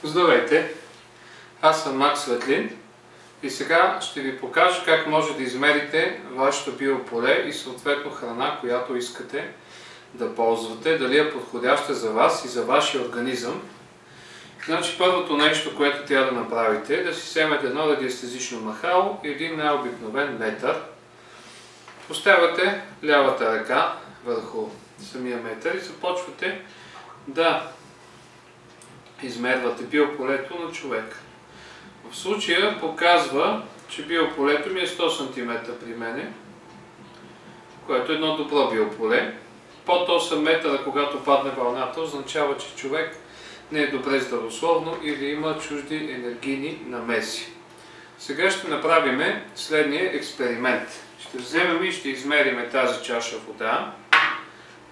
Здравейте! Аз съм Макс Светлин и сега ще ви покажа как може да измерите вашето биополе и съответно храна, която искате да ползвате, дали е подходяща за вас и за вашия организъм. Значи първото нещо, което трябва да направите е да си вземете едно радиестезично махало и един най-обикновен метър. Поставяте лявата ръка върху самия метър и започвате да измервате биополето на човека. В случая показва, че биополето ми е 100 см при мене, което е едно добро биополе. Под 8 метра, когато падне вълната, означава, че човек не е добре здравословно или има чужди енергийни намеси. Сега ще направим следния експеримент. Ще вземем и ще измерим тази чаша вода,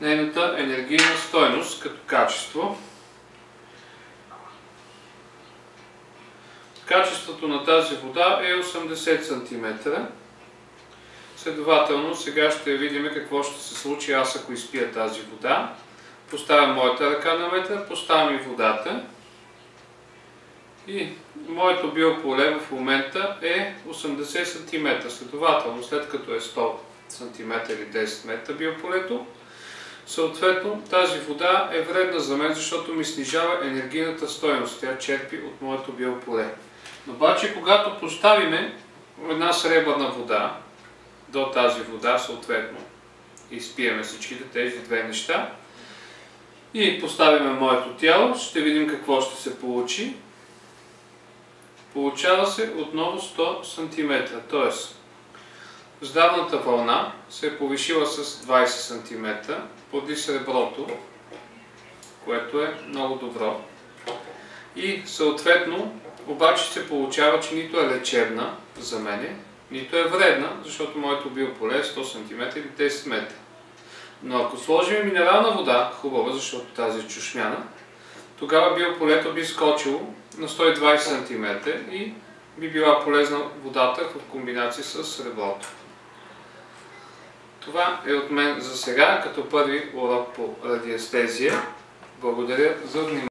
нейната енергийна стойност като качество. Качеството на тази вода е 80 см. Следователно, сега ще видим какво ще се случи аз ако изпия тази вода. Поставям моята ръка на метър, поставям и водата. И моето биополе в момента е 80 см. Следователно, след като е 100 см или 10 метра биополето, съответно тази вода е вредна за мен, защото ми снижава енергийната стойност. Тя черпи от моето биополе. Обаче, когато поставим една сребърна вода до тази вода, съответно, изпиеме всичките тези две неща и поставим моето тяло, ще видим какво ще се получи. Получава се отново 100 см, т.е. здравната вълна се е повишила с 20 см поради среброто, което е много добро. И съответно, обаче се получава, че нито е лечебна за мене, нито е вредна, защото моето биополе е 100 см или 10 метра. Но ако сложим минерална вода, хубава, защото тази е чушмяна, тогава биополето би скочило на 120 см и би била полезна водата в комбинация с среброто. Това е от мен за сега, като първи урок по радиестезия. Благодаря за вниманието.